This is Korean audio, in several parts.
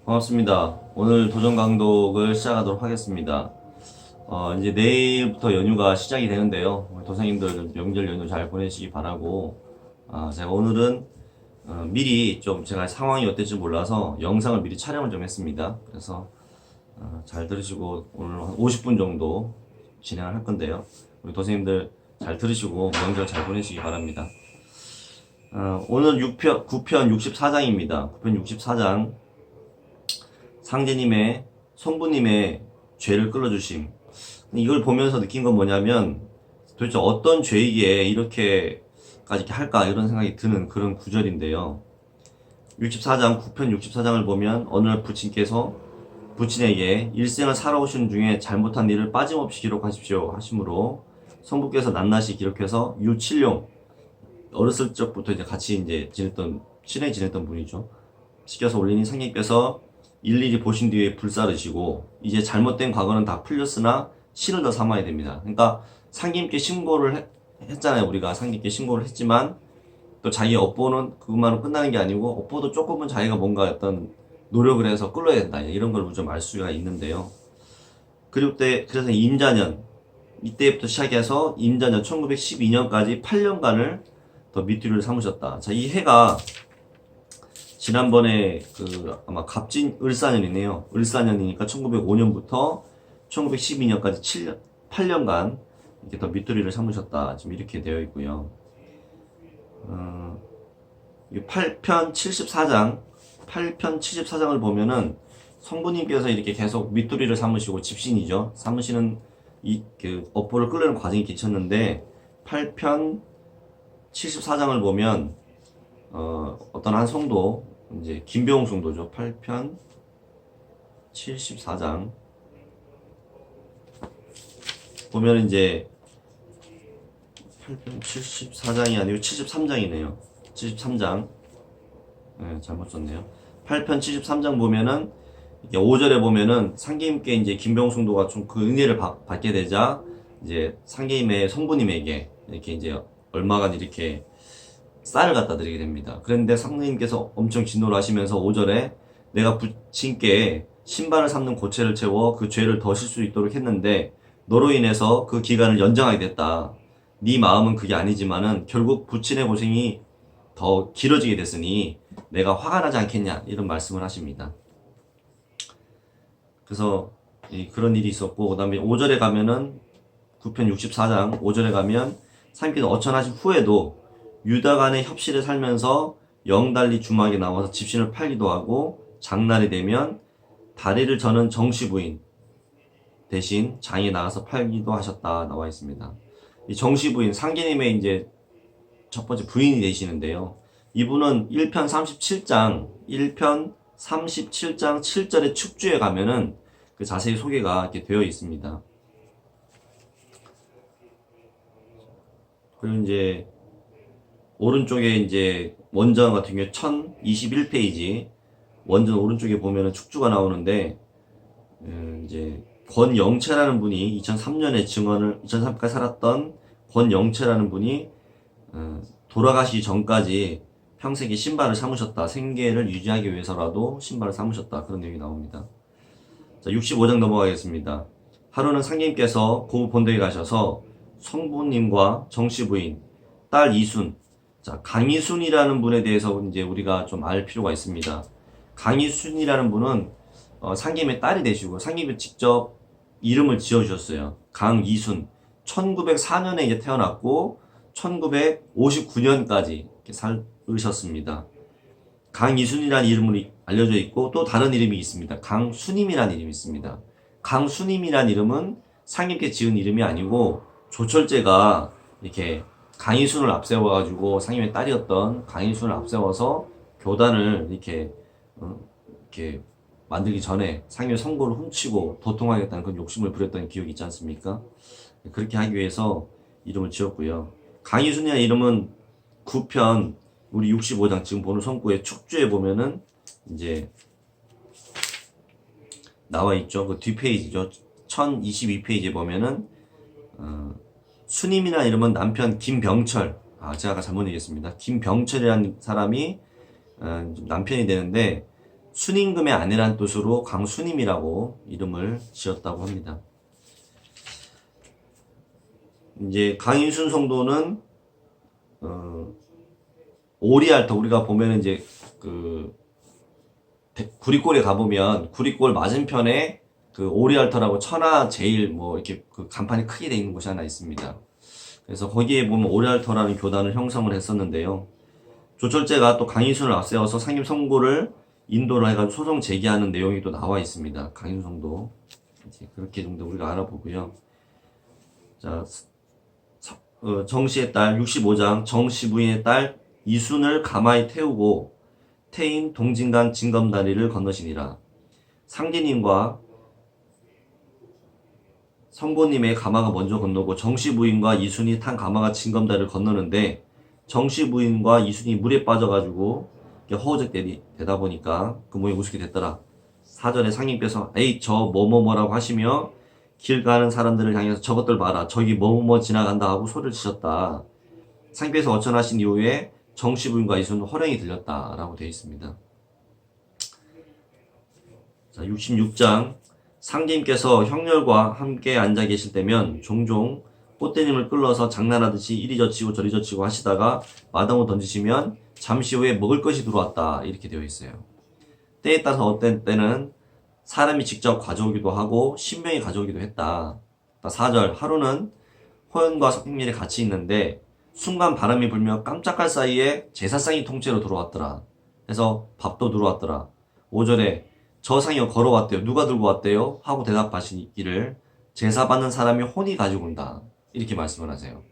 반갑습니다. 오늘 도전 강독을 시작하도록 하겠습니다. 이제 내일부터 연휴가 시작이 되는데요. 우리 도생님들 좀 명절 연휴 잘 보내시기 바라고, 제가 오늘은 미리 좀 제가 상황이 어떨지 몰라서 영상을 미리 촬영을 좀 했습니다. 그래서 잘 들으시고 오늘 한 50분 정도 진행을 할 건데요. 우리 도생님들 잘 들으시고 명절 잘 보내시기 바랍니다. 오늘 9편 64장입니다. 9편 64장. 상제님의 성부님의 죄를 끌어주심. 이걸 보면서 느낀 건 뭐냐면 도대체 어떤 죄이기에 이렇게까지 할까 이런 생각이 드는 그런 구절인데요. 64장 9편 64장을 보면 어느 날 부친께서 부친에게 일생을 살아오시는 중에 잘못한 일을 빠짐없이 기록하십시오 하심으로 성부께서 낱낱이 기록해서 유칠룡, 어렸을 적부터 이제 같이 이제 친하게 지냈던 분이죠. 시켜서 올리니 상님께서 일일이 보신 뒤에 불사르시고 이제 잘못된 과거는 다 풀렸으나 신을 더 삼아야 됩니다. 그러니까 상님께 신고를 했잖아요. 우리가 상님께 신고를 했지만 또 자기 업보는 그것만으로 끝나는 게 아니고 업보도 조금은 자기가 뭔가 어떤 노력을 해서 끌어야 된다. 이런 걸 좀 알 수가 있는데요. 그래서 임자년 이때부터 시작해서 임자년 1912년까지 8년간을 더 밑뒤를 삼으셨다. 자, 이 해가 지난번에 아마 갑진 을사년이네요. 을사년이니까 1905년부터 1912년까지 8년간 이렇게 더 밑두리를 삼으셨다. 지금 이렇게 되어 있고요. 8편 74장을 보면은 성부님께서 이렇게 계속 밑두리를 삼으시고 집신이죠. 삼으시는 업보를 끌려는 과정이 끼쳤는데 8편 74장을 보면 어떤 한 성도 이제 김병웅 성도죠. 8편 74장 보면 이제 8편 74장이 아니고 73장이네요. 73장. 네, 잘못 썼네요. 8편 73장 보면은 5절에 보면은 상계님께 이제 김병웅 성도가 좀 그 은혜를 받게 되자 이제 상계님의 성부님에게 이렇게 이제 얼마간 이렇게 쌀을 갖다 드리게 됩니다. 그런데 상님께서 엄청 진노를 하시면서 5절에 내가 부친께 신발을 삼는 고체를 채워 그 죄를 더실 수 있도록 했는데 너로 인해서 그 기간을 연장하게 됐다. 네 마음은 그게 아니지만은 결국 부친의 고생이 더 길어지게 됐으니 내가 화가 나지 않겠냐 이런 말씀을 하십니다. 그래서 그런 일이 있었고 그 다음에 5절에 가면은 9편 64장 5절에 가면 상님께서 어천하신 후에도 유다 간의 협실을 살면서 영달리 주막에 나와서 집신을 팔기도 하고 장날이 되면 다리를 저는 정시부인 대신 장에 나가서 팔기도 하셨다 나와 있습니다. 이 정시부인 상계님의 이제 첫 번째 부인이 되시는데요. 이분은 1편 37장 7절의 축주에 가면은 그 자세히 소개가 이렇게 되어 있습니다. 그리고 이제 오른쪽에 이제 원전 같은 경우에 1021페이지 원전 오른쪽에 보면은 축주가 나오는데 이제 권영채라는 분이 2003년에 2003까지 살았던 권영채라는 분이 돌아가시기 전까지 평생에 신발을 삼으셨다. 생계를 유지하기 위해서라도 신발을 삼으셨다. 그런 내용이 나옵니다. 자, 65장 넘어가겠습니다. 하루는 상님께서 고부 본덕에 가셔서 성부님과 정씨부인 딸 이순, 자, 강이순이라는 분에 대해서 이제 우리가 좀 알 필요가 있습니다. 강이순이라는 분은 상김의 딸이 되시고 상김이 직접 이름을 지어주셨어요. 강이순. 1904년에 이제 태어났고 1959년까지 살으셨습니다. 강이순이라는 이름으로 알려져 있고 또 다른 이름이 있습니다. 강수님이라는 이름이 있습니다. 강수님이라는 이름은 상김께 지은 이름이 아니고 조철제가 이렇게 강이순을 앞세워가지고 상임의 딸이었던 강이순을 앞세워서 교단을 이렇게 만들기 전에 상임의 선고를 훔치고 도통하겠다는 그런 욕심을 부렸던 기억이 있지 않습니까? 그렇게 하기 위해서 이름을 지었고요. 강이순이라는 이름은 9편 우리 65장 지금 보는 성구의 축주에 보면은 이제 나와 있죠. 그 뒷페이지죠. 1022페이지에 보면은 수님이라는 이름은 남편 김병철, 제가 아까 잘못 얘기했습니다. 김병철이라는 사람이 남편이 되는데 순임금의 아내란 뜻으로 강순임이라고 이름을 지었다고 합니다. 이제 강인순 성도는 오리알터, 우리가 보면은 이제 그 구리골에 가보면 구리골 맞은편에 그 오리알터라고 천하 제일 뭐 이렇게 그 간판이 크게 돼 있는 곳이 하나 있습니다. 그래서 거기에 보면 오리알터라는 교단을 형성을 했었는데요. 조철제가 또 강인순을 앞세워서 상임 선고를 인도를 해가지고 소송 제기하는 내용이 또 나와 있습니다. 강인순 성도. 이제 그렇게 정도 우리가 알아보고요. 자, 정씨의 딸 65장 정씨 부인의 딸 이순을 가마에 태우고 태인 동진간 징검다리를 건너시니라. 상진님과 성보님의 가마가 먼저 건너고 정씨 부인과 이순이 탄 가마가 징검다리를 건너는데 정씨 부인과 이순이 물에 빠져가지고 허우적대다 보니까 그 모양이 우습게 됐더라. 사전에 상님께서 에이 저 뭐뭐뭐라고 하시며 길 가는 사람들을 향해서 저것들 봐라 저기 뭐뭐뭐 지나간다 하고 소리를 치셨다. 상님께서 어천하신 이후에 정씨 부인과 이순은 호령이 들렸다라고 되어 있습니다. 자, 66장 상님께서 형렬과 함께 앉아 계실 때면 종종 꽃대님을 끌러서 장난하듯이 이리 젖히고 저리 젖히고 하시다가 마당으로 던지시면 잠시 후에 먹을 것이 들어왔다 이렇게 되어 있어요. 때에 따라서 어떤 때는 사람이 직접 가져오기도 하고 신명이 가져오기도 했다. 4절 하루는 호연과 성밀이 같이 있는데 순간 바람이 불며 깜짝할 사이에 제사상이 통째로 들어왔더라. 그래서 밥도 들어왔더라. 5절에 저 상이 걸어왔대요. 누가 들고 왔대요? 하고 대답하시기를 제사 받는 사람이 혼이 가지고 온다. 이렇게 말씀을 하세요.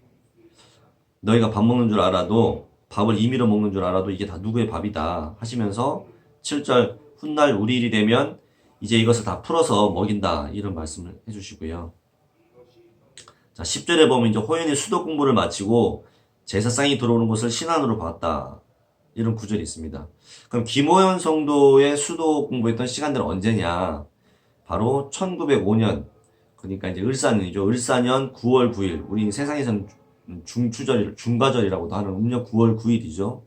너희가 밥 먹는 줄 알아도 밥을 임의로 먹는 줄 알아도 이게 다 누구의 밥이다 하시면서 7절 훗날 우리 일이 되면 이제 이것을 다 풀어서 먹인다 이런 말씀을 해주시고요. 자 10절에 보면 이제 호연이 수도 공부를 마치고 제사상이 들어오는 것을 신안으로 봤다 이런 구절이 있습니다. 그럼 김호연 성도의 수도 공부했던 시간들은 언제냐? 바로 1905년 그러니까 이제 을사년이죠. 을사년 9월 9일 우리 세상에서는 중가절이라고도 하는 음력 9월 9일이죠.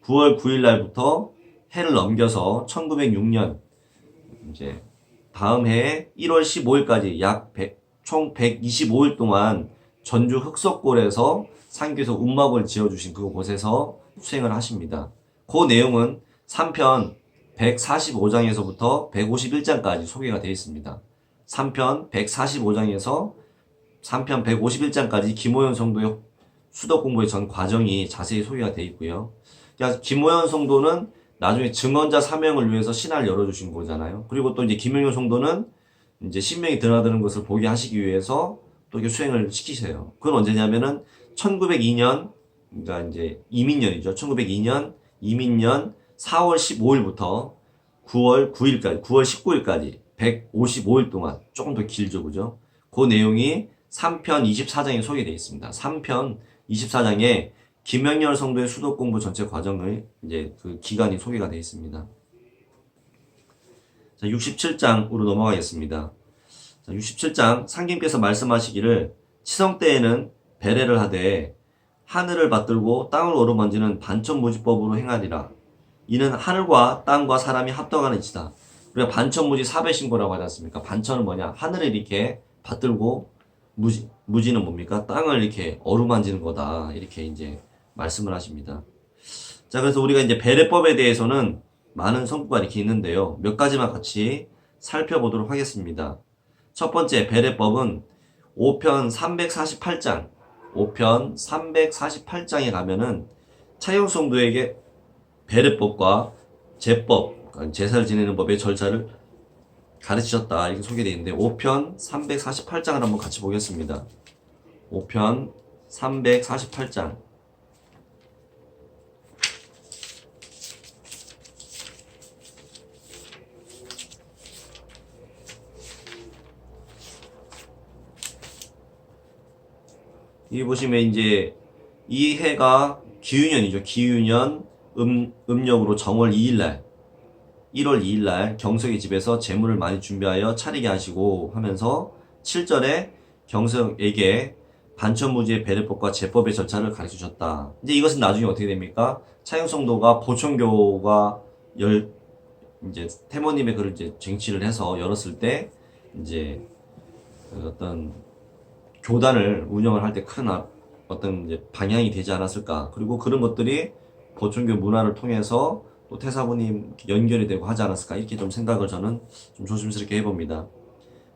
9월 9일 날부터 해를 넘겨서 1906년 이제 다음 해에 1월 15일까지 총 125일 동안 전주 흑석골에서 상교에서 운막을 지어주신 그곳에서 수행을 하십니다. 그 내용은 3편 145장에서부터 151장까지 소개가 되어 있습니다. 3편 145장에서 3편 151장까지 김호연 성도의 수도 공부의 전 과정이 자세히 소개가 되어 있고요. 그러니까 김호연 성도는 나중에 증언자 사명을 위해서 신화를 열어주신 거잖아요. 그리고 또 이제 김영효 성도는 이제 신명이 드나드는 것을 보게 하시기 위해서 또 이렇게 수행을 시키세요. 그건 언제냐면은 1902년, 그러니까 이제 이민년이죠. 1902년 이민년 4월 15일부터 9월 9일까지, 9월 19일까지 155일 동안 조금 더 길죠, 그죠? 그 내용이 3편 24장에 소개되어 있습니다. 3편 24장에 김영렬 성도의 수도 공부 전체 과정을 이제 그 기간이 소개가 되어 있습니다. 자, 67장으로 넘어가겠습니다. 자, 67장 상님께서 말씀하시기를 치성 때에는 배례를 하되 하늘을 받들고 땅을 오르만지는 반천무지법으로 행하리라. 이는 하늘과 땅과 사람이 합덕하는 이치다. 우리가 반천무지 사배신고라고 하지 않습니까? 반천은 뭐냐? 하늘을 이렇게 받들고 무지는 뭡니까? 땅을 이렇게 어루만지는 거다. 이렇게 이제 말씀을 하십니다. 자, 그래서 우리가 이제 배례법에 대해서는 많은 성구가 이렇게 있는데요. 몇 가지만 같이 살펴보도록 하겠습니다. 첫 번째 배례법은 5편 348장, 5편 348장에 가면은 차영성도에게 배례법과 제법, 그러니까 제사를 지내는 법의 절차를 가르치셨다. 이렇게 소개되어 있는데 5편 348장을 한번 같이 보겠습니다. 5편 348장. 여기 보시면 이제 이 해가 기유년이죠. 기유년 음력으로 정월 2일날 1월 2일날 경석의 집에서 재물을 많이 준비하여 차리게 하시고 하면서 7절에 경석에게 반천무지의 배례법과 제법의 절차를 가르치셨다. 이제 이것은 나중에 어떻게 됩니까? 차영성도가 보천교가 이제 태모님의 글을 이제 쟁취를 해서 열었을 때 이제 그 어떤 교단을 운영을 할 때 큰 어떤 이제 방향이 되지 않았을까. 그리고 그런 것들이 보충교 문화를 통해서 또 태사부님 연결이 되고 하지 않았을까. 이렇게 좀 생각을 저는 좀 조심스럽게 해봅니다.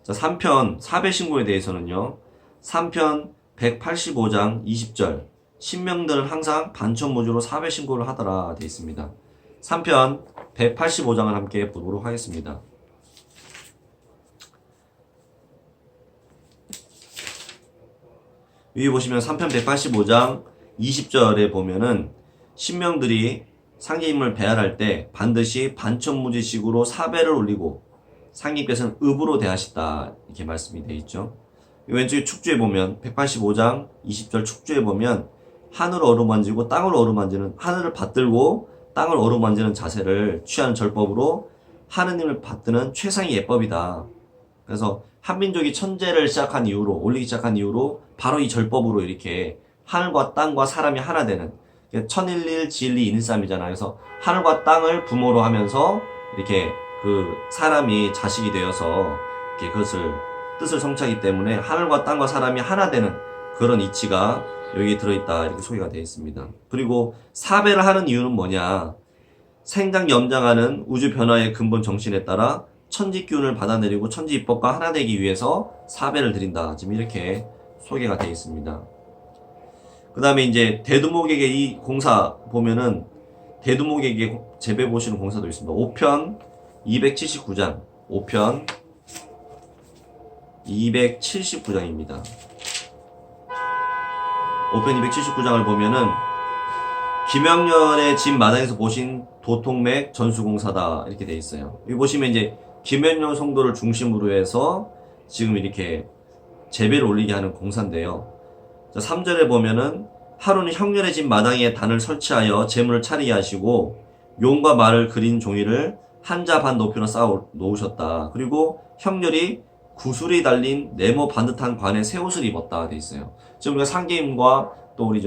자, 3편 사배신고에 대해서는요. 3편 185장 20절 신명들은 항상 반천무주로 사배신고를 하더라 되어 있습니다. 3편 185장을 함께 보도록 하겠습니다. 위에 보시면 3편 185장 20절에 보면은 신명들이 상계임을 배할할 때 반드시 반천무지식으로 사배를 올리고 상계께서는 읍으로 대하시다 이렇게 말씀이 되어 있죠. 왼쪽에 축주에 보면 185장 20절 축주에 보면 하늘을 어루만지고 땅을 어루만지는 하늘을 받들고 땅을 어루만지는 자세를 취하는 절법으로 하느님을 받드는 최상의 예법이다. 그래서 한민족이 천재를 시작한 이후로 올리기 시작한 이후로 바로 이 절법으로 이렇게 하늘과 땅과 사람이 하나 되는 천일일 지일리 인일삼이잖아요. 그래서 하늘과 땅을 부모로 하면서 이렇게 그 사람이 자식이 되어서 이렇게 그것을 뜻을 성취하기 때문에 하늘과 땅과 사람이 하나 되는 그런 이치가 여기에 들어있다 이렇게 소개가 되어 있습니다. 그리고 사배를 하는 이유는 뭐냐? 생장 염장하는 우주 변화의 근본 정신에 따라 천지 기운을 받아내리고 천지 입법과 하나 되기 위해서 사배를 드린다. 지금 이렇게 소개가 되어 있습니다. 그 다음에 이제 대두목에게 이 공사 보면은 대두목에게 재배 보시는 공사도 있습니다. 5편 279장 5편 279장입니다. 5편 279장을 보면은 김영렬의 집 마당에서 보신 도통맥 전수공사다 이렇게 돼 있어요. 여기 보시면 이제 김영렬 성도를 중심으로 해서 지금 이렇게 재배를 올리게 하는 공사인데요. 자, 3절에 보면은 하루는 형렬의 집 마당에 단을 설치하여 재물을 차리게 하시고 용과 말을 그린 종이를 한자 반 높이로 쌓아 놓으셨다. 그리고 형렬이 구슬이 달린 네모 반듯한 관에 새 옷을 입었다 돼 있어요. 지금 우리가 상계임과 또 우리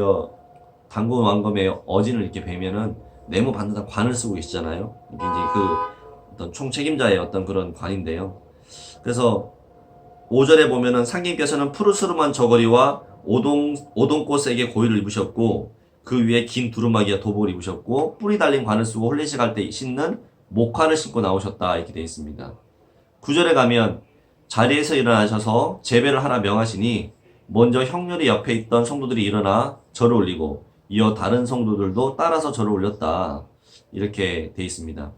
당군 왕검의 어진을 이렇게 뵈면은 네모 반듯한 관을 쓰고 계시잖아요. 이게 이제 그 어떤 총책임자의 어떤 그런 관인데요. 그래서 5절에 보면은 상계님께서는 푸르스름한 저고리와 오동꽃에게 고위를 입으셨고 그 위에 긴 두루마기와 도복을 입으셨고 뿔이 달린 관을 쓰고 홀례식 할 때 신는 목화를 신고 나오셨다 이렇게 되어 있습니다. 9절에 가면 자리에서 일어나셔서 재배를 하라 명하시니 먼저 형렬이 옆에 있던 성도들이 일어나 절을 올리고 이어 다른 성도들도 따라서 절을 올렸다 이렇게 되어 있습니다.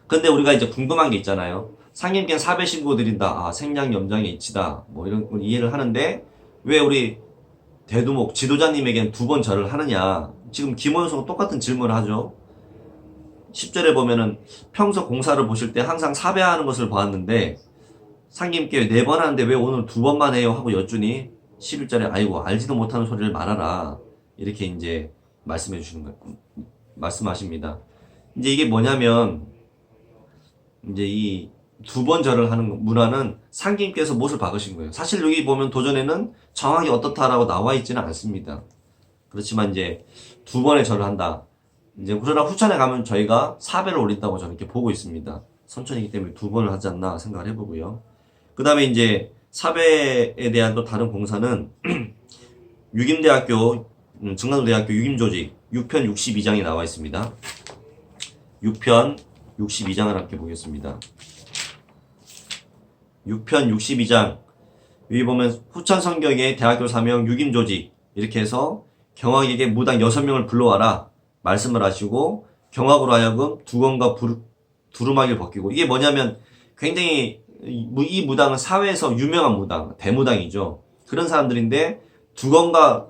근데 우리가 이제 궁금한 게 있잖아요. 상임께는 사배 신고 드린다. 아, 생량 염장의 이치다. 뭐 이런 건 이해를 하는데 왜 우리 대두목 지도자님에겐 2번 절을 하느냐. 지금 김원수가 똑같은 질문을 하죠. 10절에 보면은 평소 공사를 보실 때 항상 사배하는 것을 보았는데 상임께 4번 하는데 왜 오늘 2번만 해요 하고 여쭈니 11절에 아이고 알지도 못하는 소리를 말하라 이렇게 이제 말씀해 주시는 거예요. 말씀하십니다. 이제 이게 뭐냐면 이제 이 2번 절을 하는 문화는 상기님께서 못을 박으신 거예요. 사실 여기 보면 도전에는 정확히 어떻다라고 나와 있지는 않습니다. 그렇지만 이제 2번의 절을 한다. 이제 그러나 후천에 가면 저희가 4배를 올린다고 저는 이렇게 보고 있습니다. 선천이기 때문에 2번을 하지 않나 생각을 해보고요. 그 다음에 이제 4배에 대한 또 다른 공사는 육임대학교, 증강대학교 육임조직 6편 62장이 나와 있습니다. 6편 62장을 함께 보겠습니다. 6편 62장 여기 보면 후천 성경의 대학교 사명 육임조직 이렇게 해서 경학에게 무당 6명을 불러와라 말씀을 하시고 경학으로 하여금 두건과 두루마기를 벗기고 이게 뭐냐면 굉장히 이 무당은 사회에서 유명한 무당 대무당이죠. 그런 사람들인데 두건과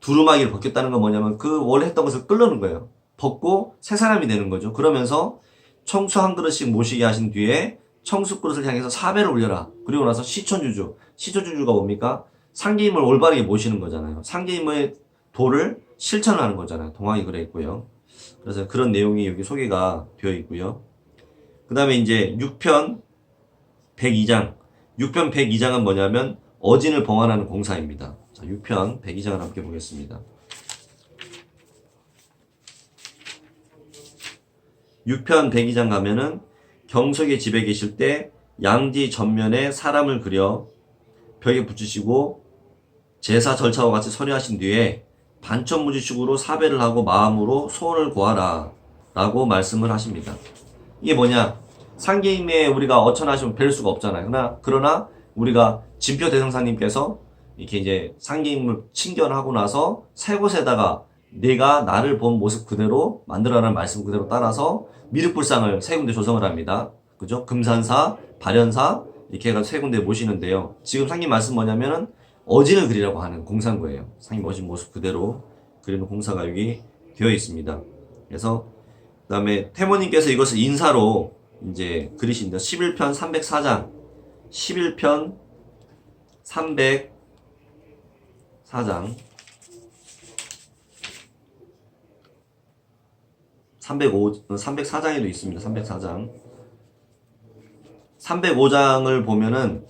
두루마기를 벗겼다는 건 뭐냐면 그 원래 했던 것을 끌려는 거예요. 벗고 새 사람이 되는 거죠. 그러면서 청수 한 그릇씩 모시게 하신 뒤에 청수 그릇을 향해서 사배를 올려라. 그리고 나서 시천주주. 시천주주가 뭡니까? 상계임을 올바르게 모시는 거잖아요. 상계임의 도를 실천하는 거잖아요. 동학이 그래 있고요. 그래서 그런 내용이 여기 소개가 되어 있고요. 그 다음에 이제 6편 102장. 6편 102장은 뭐냐면 어진을 봉안하는 공사입니다. 자, 6편 102장을 함께 보겠습니다. 6편 102장 가면은 경석의 집에 계실 때 양지 전면에 사람을 그려 벽에 붙이시고 제사 절차와 같이 서류하신 뒤에 반천무지식으로 사배를 하고 마음으로 소원을 구하라 라고 말씀을 하십니다. 이게 뭐냐? 상계임에 우리가 어천하시면 뵐 수가 없잖아요. 그러나 우리가 진표 대성사님께서 이렇게 이제 상계임을 친견하고 나서 새 곳에다가 내가 나를 본 모습 그대로 만들어라는 말씀 그대로 따라서 미륵불상을 세 군데 조성을 합니다. 그죠? 금산사, 발현사 이렇게 해서 세 군데 모시는데요. 지금 상님 말씀 뭐냐면은 어진을 그리라고 하는 공상구예요. 상님 어진 모습 그대로 그리는 공사가 여기 되어 있습니다. 그래서 그 다음에 태모님께서 이것을 인사로 이제 그리십니다. 11편 304장 11편 304장 304장에도 있습니다. 304장 305장을 보면은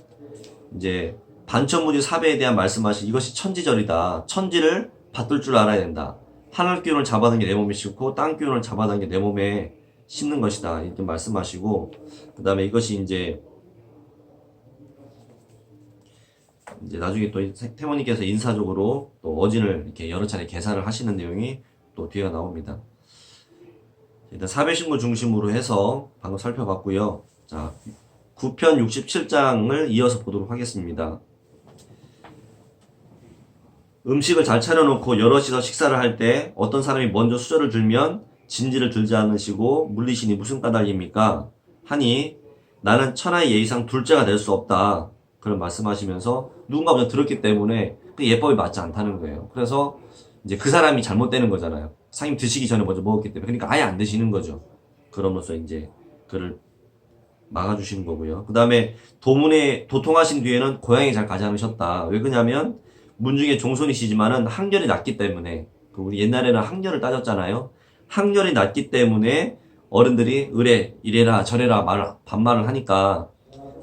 이제 반천무지 사배에 대한 말씀하신 이것이 천지절이다. 천지를 받들 줄 알아야 된다. 하늘 기운을 잡아든 게 내 몸에 싣고 땅 기운을 잡아든 게 내 몸에 싣는 것이다. 이렇게 말씀하시고 그 다음에 이것이 이제 나중에 또 태모님께서 인사적으로 또 어진을 이렇게 여러 차례 계산을 하시는 내용이 또 뒤가 나옵니다. 일단 사배신구 중심으로 해서 방금 살펴봤고요. 자, 9편 67장을 이어서 보도록 하겠습니다. 음식을 잘 차려놓고 여럿이서 식사를 할 때 어떤 사람이 먼저 수저를 들면 진지를 들지 않으시고 물리시니 무슨 까닭입니까? 하니 나는 천하의 예의상 둘째가 될 수 없다. 그런 말씀하시면서 누군가 먼저 들었기 때문에 그 예법이 맞지 않다는 거예요. 그래서 이제 그 사람이 잘못되는 거잖아요. 상임 드시기 전에 먼저 먹었기 때문에. 그러니까 아예 안 드시는 거죠. 그럼으로써 이제 그를 막아주시는 거고요. 그 다음에 도통하신 뒤에는 고향에 잘 가지 않으셨다. 왜 그러냐면 문중에 종손이시지만은 학렬이 낮기 때문에 우리 옛날에는 학렬을 따졌잖아요. 학렬이 낮기 때문에 어른들이 의뢰 이래라 저래라 반말을 하니까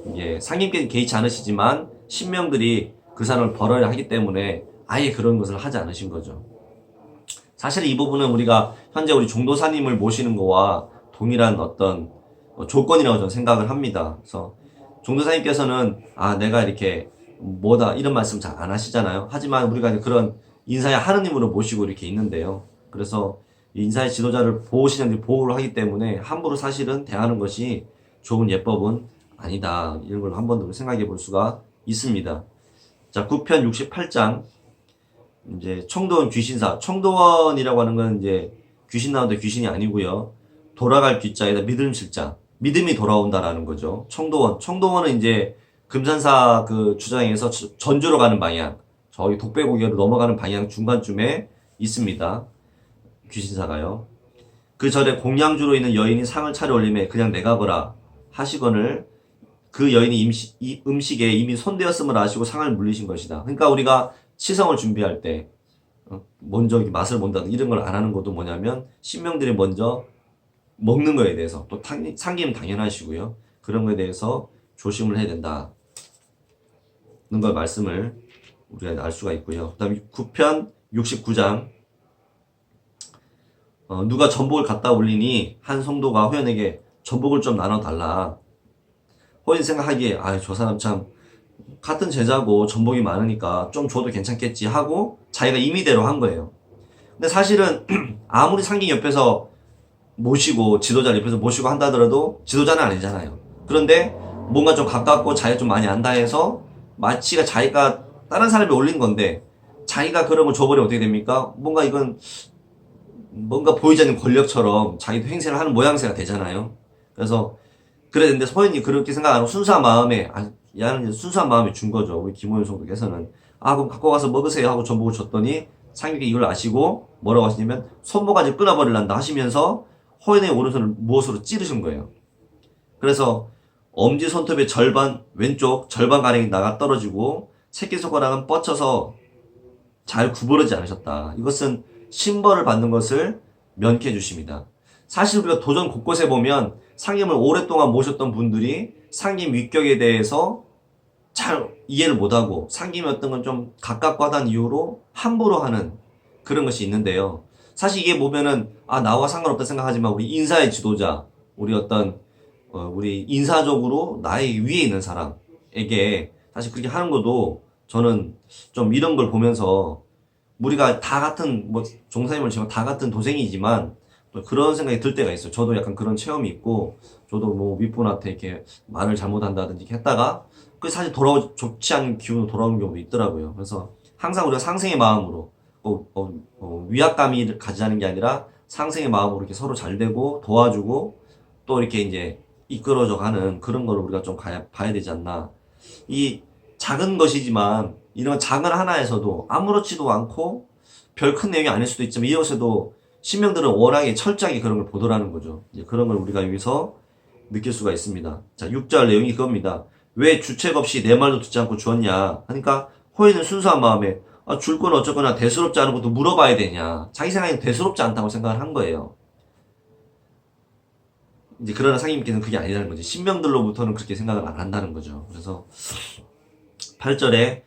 이게 상임께는 개의치 않으시지만 신명들이 그 사람을 벌어야 하기 때문에 아예 그런 것을 하지 않으신 거죠. 사실 이 부분은 우리가 현재 우리 종도사님을 모시는 거와 동일한 어떤 조건이라고 저는 생각을 합니다. 그래서 종도사님께서는 내가 이렇게 뭐다 이런 말씀 잘 안 하시잖아요. 하지만 우리가 그런 인사의 하느님으로 모시고 이렇게 있는데요. 그래서 인사의 지도자를 보호를 하기 때문에 함부로 사실은 대하는 것이 좋은 예법은 아니다. 이런 걸 한 번 더 생각해 볼 수가 있습니다. 자, 9편 68장 이제 청도원 귀신사. 청도원이라고 하는 건 이제 귀신 나오는데 귀신이 아니고요. 돌아갈 귀자에다 믿음 실자. 믿음이 돌아온다라는 거죠. 청도원은 이제 금산사 그 주장에서 전주로 가는 방향, 저희 독배고개로 넘어가는 방향 중간쯤에 있습니다. 귀신사가요. 그 절에 공양주로 있는 여인이 상을 차려올림에 그냥 내가거라 하시거늘 그 여인이 음식에 이미 손대었음을 아시고 상을 물리신 것이다. 그러니까 우리가 치성을 준비할 때 먼저 맛을 본다든 이런 걸 안 하는 것도 뭐냐면 신명들이 먼저 먹는 거에 대해서 또 상기는 당연하시고요. 그런 거에 대해서 조심을 해야 된다. 는 걸 말씀을 우리가 알 수가 있고요. 그 다음에 9편 69장 누가 전복을 갖다 올리니 한 성도가 호연에게 전복을 좀 나눠달라. 호연이 생각하기에 저 사람 참 같은 제자고 전복이 많으니까 좀 줘도 괜찮겠지 하고 자기가 임의대로 한 거예요. 근데 사실은 아무리 상경 옆에서 모시고 지도자 옆에서 모시고 한다 하더라도 지도자는 아니잖아요. 그런데 뭔가 좀 가깝고 자기가 좀 많이 안다 해서 마치가 자기가 다른 사람이 올린 건데 자기가 그런 걸 줘버리면 어떻게 됩니까? 뭔가 보이지 않는 권력처럼 자기도 행세를 하는 모양새가 되잖아요. 그래서 그랬는데 소연이 그렇게 생각 안 하고 순수한 마음에 야는 순수한 마음에 준 거죠. 우리 김호연 성도께서는 그럼 갖고 가서 먹으세요 하고 전복을 줬더니 상격이 이걸 아시고 뭐라고 하시냐면 손모가지 끊어버리란다 하시면서 호연의 오른손을 무엇으로 찌르신 거예요. 그래서 엄지 손톱의 왼쪽 절반가량이 나가 떨어지고 새끼손가락은 뻗쳐서 잘 구부러지지 않으셨다. 이것은 신벌을 받는 것을 면케해 주십니다. 사실 우리가 도전 곳곳에 보면 상임을 오랫동안 모셨던 분들이 상임 위격에 대해서 잘 이해를 못하고 상임이 어떤 건 좀 가깝고 하다는 이유로 함부로 하는 그런 것이 있는데요. 사실 이게 보면은, 나와 상관없다 생각하지만, 우리 인사의 지도자, 우리 우리 인사적으로 나의 위에 있는 사람에게 사실 그렇게 하는 것도 저는 좀 이런 걸 보면서 우리가 다 같은, 종사님을 지금 다 같은 도생이지만, 또 그런 생각이 들 때가 있어요. 저도 약간 그런 체험이 있고, 저도 윗분한테 이렇게 말을 잘못한다든지 이렇게 했다가, 그게 사실 좋지 않은 기운으로 돌아오는 경우도 있더라고요. 그래서 항상 우리가 상생의 마음으로, 위압감이 가지자는 게 아니라 상생의 마음으로 이렇게 서로 잘 되고, 도와주고, 또 이렇게 이제 이끌어져 가는 그런 걸 우리가 좀 봐야 되지 않나. 이 작은 것이지만 이런 작은 하나에서도 아무렇지도 않고 별 큰 내용이 아닐 수도 있지만 이것에도 신명들은 워낙에 철저하게 그런 걸 보더라는 거죠. 이제 그런 걸 우리가 여기서 느낄 수가 있습니다. 자, 6절 내용이 그겁니다. 왜 주책 없이 내 말도 듣지 않고 주었냐? 하니까 호의는 순수한 마음에 줄 건 어쩌거나 대수롭지 않은 것도 물어봐야 되냐? 자기 생각엔 대수롭지 않다고 생각을 한 거예요. 이제 그러나 상님께서는 그게 아니라는 거지. 신명들로부터는 그렇게 생각을 안 한다는 거죠. 그래서 8절에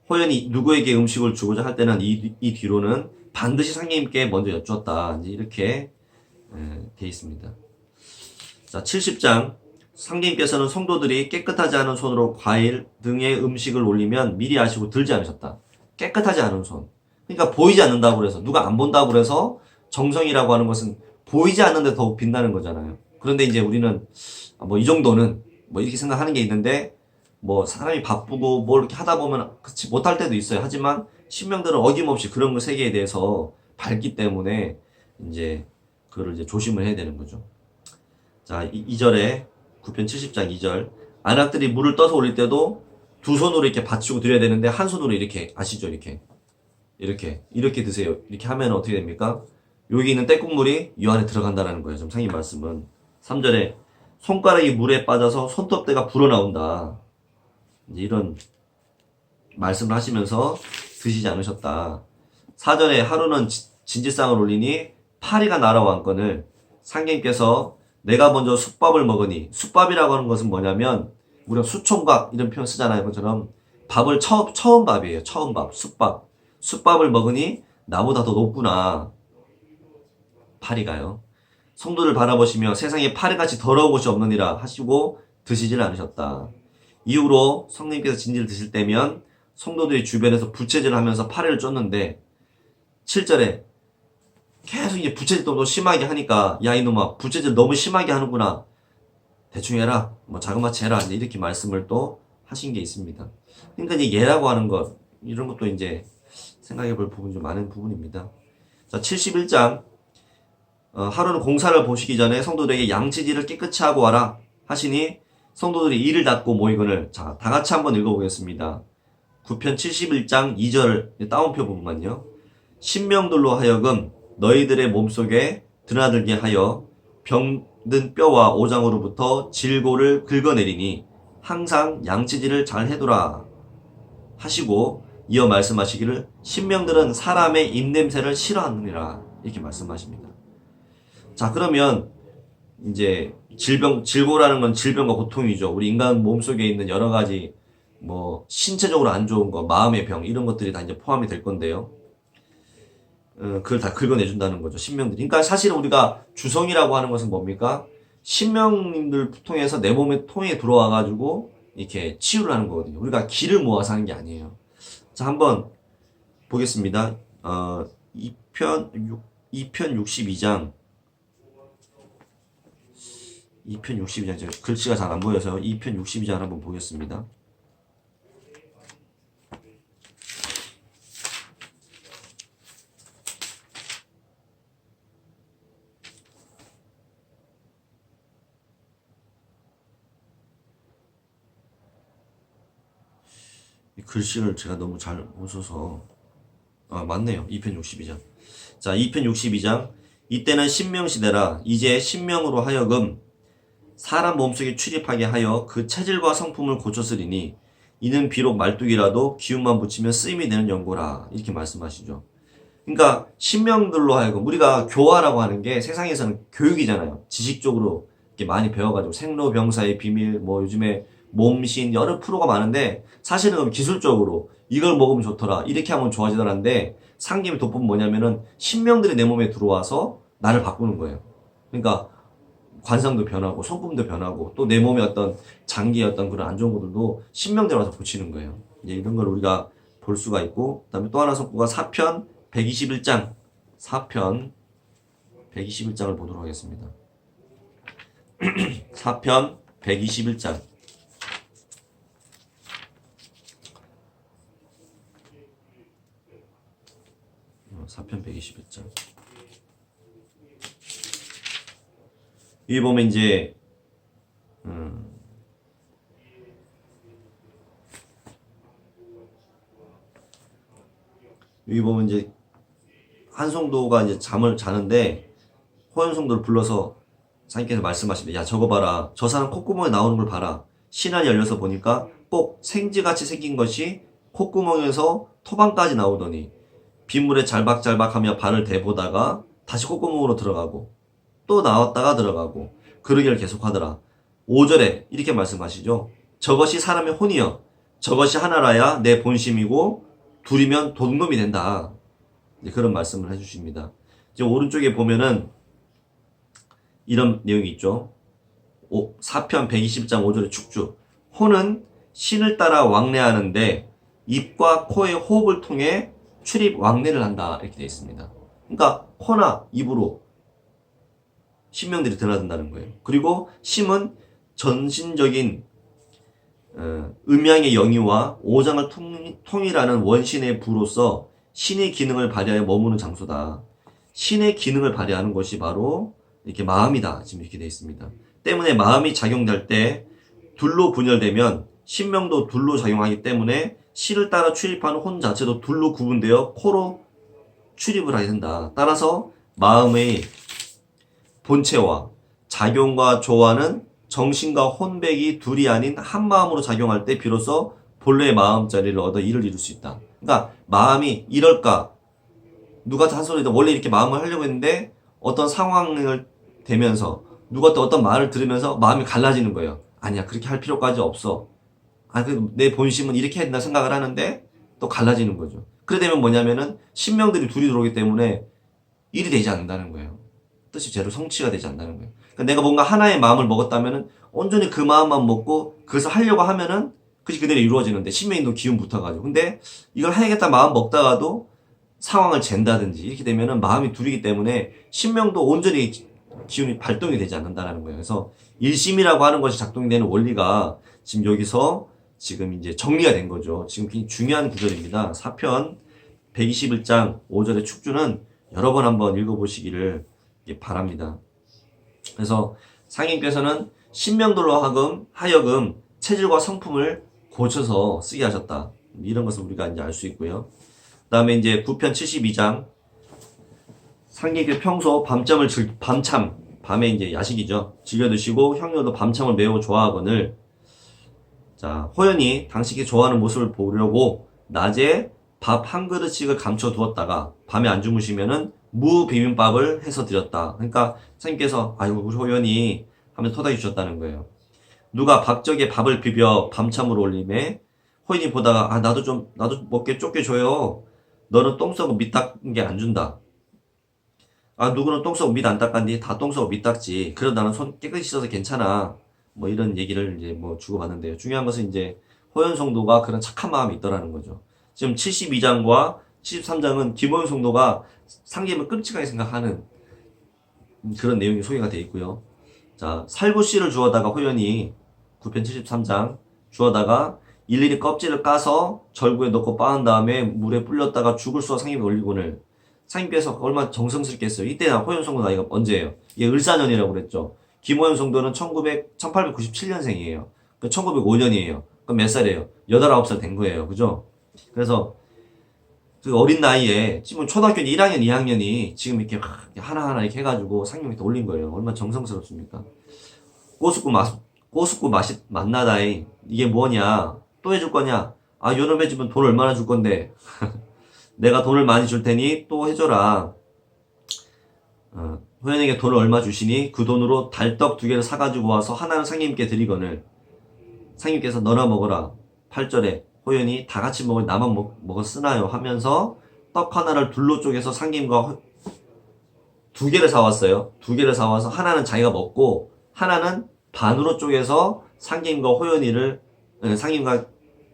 호연이 누구에게 음식을 주고자 할 때는 이 뒤로는 반드시 상님께 먼저 여쭈었다. 이제 이렇게 돼 있습니다. 자, 70장. 상님께서는 성도들이 깨끗하지 않은 손으로 과일 등의 음식을 올리면 미리 아시고 들지 않으셨다. 깨끗하지 않은 손. 그러니까 보이지 않는다고 그래서, 누가 안 본다고 그래서 정성이라고 하는 것은 보이지 않는데 더욱 빛나는 거잖아요. 그런데 이제 우리는 이 정도는 이렇게 생각하는 게 있는데, 사람이 바쁘고 뭘 이렇게 하다 보면 그치 못할 때도 있어요. 하지만 신명들은 어김없이 그런 세계에 대해서 밝기 때문에 이제 그거를 이제 조심을 해야 되는 거죠. 자, 2절에 9편 70장 2절. 안악들이 물을 떠서 올릴 때도 두 손으로 이렇게 받치고 드려야 되는데 한 손으로 이렇게, 아시죠? 이렇게 드세요. 이렇게 하면 어떻게 됩니까? 여기 있는 때국물이 이 안에 들어간다는 거예요. 좀 상인 말씀은. 3절에 손가락이 물에 빠져서 손톱대가 불어나온다. 이제 이런 말씀을 하시면서 드시지 않으셨다. 4절에 하루는 진지상을 올리니 파리가 날아와 안건을 상님께서 내가 먼저 숯밥을 먹으니, 숯밥이라고 하는 것은 뭐냐면 우리가 수총각 이런 표현 쓰잖아요. 그것처럼 밥을 처음 밥이에요. 처음 밥, 숯밥. 숯밥을 먹으니 나보다 더 높구나. 파리가요. 성도를 바라보시며 세상에 파리같이 더러운 것이 없느니라 하시고 드시질 않으셨다. 이후로 성령님께서 진지를 드실 때면 성도들이 주변에서 부채질을 하면서 파리를 쫓는데 7절에 계속 이제 부채질도 더 심하게 하니까 야 이놈아 부채질 너무 심하게 하는구나. 대충 해라. 자그마치 해라. 이제 이렇게 말씀을 또 하신 게 있습니다. 그러니까 이제 예라고 하는 것 이런 것도 이제 생각해 볼 부분이 좀 많은 부분입니다. 자, 71장 하루는 공사를 보시기 전에 성도들에게 양치질을 깨끗이 하고 와라 하시니 성도들이 이를 닫고 모이거늘. 자, 다 같이 한번 읽어보겠습니다. 9편 71장 2절 따옴표 부분만요. 신명들로 하여금 너희들의 몸속에 드나들게 하여 병든 뼈와 오장으로부터 질고를 긁어내리니 항상 양치질을 잘 해두라 하시고 이어 말씀하시기를 신명들은 사람의 입냄새를 싫어하느니라 이렇게 말씀하십니다. 자, 그러면 이제 질고라는 건 질병과 고통이죠. 우리 인간 몸속에 있는 여러 가지 신체적으로 안 좋은 거, 마음의 병 이런 것들이 다 이제 포함이 될 건데요. 그걸 다 긁어내준다는 거죠. 신명들이. 그러니까 사실 우리가 주성이라고 하는 것은 뭡니까? 신명님들 통해서 내 몸에 통해 들어와가지고 이렇게 치유를 하는 거거든요. 우리가 기를 모아서 하는 게 아니에요. 자, 한번 보겠습니다. 2편 62장. 2편 62장. 제가 글씨가 잘 안 보여서 2편 62장 한번 보겠습니다. 이 글씨를 제가 너무 잘 못 써서 맞네요. 2편 62장. 자, 2편 62장. 이때는 신명시대라. 이제 신명으로 하여금 사람 몸속에 출입하게 하여 그 체질과 성품을 고쳤으리니 이는 비록 말뚝이라도 기운만 붙이면 쓰임이 되는 연고라. 이렇게 말씀하시죠. 그러니까 신명들로 하여금 우리가 교화라고 하는 게 세상에서는 교육이잖아요. 지식적으로 이렇게 많이 배워가지고 생로병사의 비밀, 요즘에 몸신 여러 프로가 많은데 사실은 기술적으로 이걸 먹으면 좋더라, 이렇게 하면 좋아지더라는데 상김의 도법은 뭐냐면은 신명들이 내 몸에 들어와서 나를 바꾸는 거예요. 그러니까 관상도 변하고 성품도 변하고 또 내 몸에 어떤 장기의 어떤 그런 안 좋은 것들도 신명대로 와서 고치는 거예요. 이제 이런 걸 우리가 볼 수가 있고, 그다음에 또 하나 성구가 사편 121장, 사편 121장을 보도록 하겠습니다. 사편 121장. 사편 121장. 여기 보면 이제 여기 보면 이제 한송도가 이제 잠을 자는데 호연송도를 불러서 사님께서 말씀하십니다. 야, 저거 봐라. 저 사람 콧구멍에 나오는 걸 봐라. 신안이 열려서 보니까 꼭 생쥐같이 생긴 것이 콧구멍에서 토방까지 나오더니 빗물에 잘박잘박하며 발을 대보다가 다시 콧구멍으로 들어가고 또 나왔다가 들어가고 그러기를 계속하더라. 5절에 이렇게 말씀하시죠. 저것이 사람의 혼이여. 저것이 하나라야 내 본심이고 둘이면 도둑놈이 된다. 그런 말씀을 해주십니다. 이제 오른쪽에 보면은 이런 내용이 있죠. 4편 120장 5절의 축주. 혼은 신을 따라 왕래하는데 입과 코의 호흡을 통해 출입 왕래를 한다. 이렇게 되어 있습니다. 그러니까 코나 입으로 신명들이 드나든다는 거예요. 그리고 심은 전신적인 음양의 영유와 오장을 통일하는 원신의 부로서 신의 기능을 발휘하여 머무는 장소다. 신의 기능을 발휘하는 것이 바로 이렇게 마음이다. 지금 이렇게 되어 있습니다. 때문에 마음이 작용될 때 둘로 분열되면 신명도 둘로 작용하기 때문에 신을 따라 출입하는 혼 자체도 둘로 구분되어 코로 출입을 하게 된다. 따라서 마음의 본체와 작용과 조화는 정신과 혼백이 둘이 아닌 한 마음으로 작용할 때 비로소 본래의 마음자리를 얻어 이를 이룰 수 있다. 그러니까 마음이 이럴까? 누가 한 소리도 원래 이렇게 마음을 하려고 했는데 어떤 상황을 되면서 누가 또 어떤 말을 들으면서 마음이 갈라지는 거예요. 아니야, 그렇게 할 필요까지 없어. 내 본심은 이렇게 해야 된다 생각을 하는데 또 갈라지는 거죠. 그래 되면 뭐냐면은 신명들이 둘이 들어오기 때문에 일이 되지 않는다는 거예요. 뜻이 제대로 성취가 되지 않는다는 거예요. 그러니까 내가 뭔가 하나의 마음을 먹었다면은 온전히 그 마음만 먹고 그것을 하려고 하면은 그것이 그대로 이루어지는데 신명이 기운 붙어가지고. 근데 이걸 해야겠다 마음 먹다가도 상황을 잰다든지 이렇게 되면은 마음이 둘이기 때문에 신명도 온전히 기운이 발동이 되지 않는다는 거예요. 그래서 일심이라고 하는 것이 작동되는 원리가 지금 여기서 지금 이제 정리가 된 거죠. 지금 굉장히 중요한 구절입니다. 사편 121장 5절의 축주는 여러 번 한번 읽어보시기를 바랍니다. 그래서 상인께서는 신명들로 하여금 체질과 성품을 고쳐서 쓰게 하셨다. 이런 것을 우리가 이제 알 수 있고요. 그 다음에 이제 9편 72장 상인께 평소 밤에 이제 야식이죠. 즐겨 드시고 형녀도 밤참을 매우 좋아하거늘. 자, 호연이 당신이 좋아하는 모습을 보려고 낮에 밥 한 그릇씩을 감춰 두었다가 밤에 안 주무시면은 무 비빔밥을 해서 드렸다. 그러니까 선생님께서 아이고 우리 호연이 하면서 토닥여 주셨다는 거예요. 누가 밥적에 밥을 비벼 밤참으로 올림에 호연이 보다가 나도 먹게 쫓게 줘요. 너는 똥 싸고 밑 닦은 게 안 준다. 누구는 똥 싸고 밑 안 닦았니? 다 똥 싸고 밑 닦지. 그래도 나는 손 깨끗이 씻어서 괜찮아. 뭐 이런 얘기를 이제 뭐 주고받는데요. 중요한 것은 이제 호연 성도가 그런 착한 마음이 있더라는 거죠. 지금 72장과 73장은 김호연 성도가 상임을 끔찍하게 생각하는 그런 내용이 소개가 되어 있고요. 자, 살구씨를 주워다가 호연이 9편 73장 주워다가 일일이 껍질을 까서 절구에 넣고 빻은 다음에 물에 불렸다가 죽을 쏘아 상임에 올리고는 상임께서 얼마나 정성스럽게 했어요. 이때 호연 성도 나이가 언제예요? 이게 을사년이라고 그랬죠. 김호연 성도는 1897년생이에요. 1905년이에요. 그럼 몇 살이에요? 8, 9살 된 거예요. 그죠? 그래서 그 어린 나이에 지금 초등학교 1학년, 2학년이 지금 이렇게 하나하나 이렇게 해가지고 상임 밑에 올린 거예요. 얼마나 정성스럽습니까? 꼬숙구 맛이 맛나다이. 이게 뭐냐? 또 해줄 거냐? 요놈 해주면 돈 얼마나 줄 건데? 내가 돈을 많이 줄 테니 또 해줘라. 호연에게 돈을 얼마 주시니 그 돈으로 달떡 2개를 사가지고 와서 하나는 상님께 드리거늘 상님께서 너나 먹어라. 8절에 호연이 다 같이 먹을 나만 먹어 쓰나요 하면서 떡 하나를 둘로 쪼개서 상김과 두 개를 사왔어요. 두 개를 사와서 하나는 자기가 먹고 하나는 반으로 쪼개서 상김과 호연이를 상김과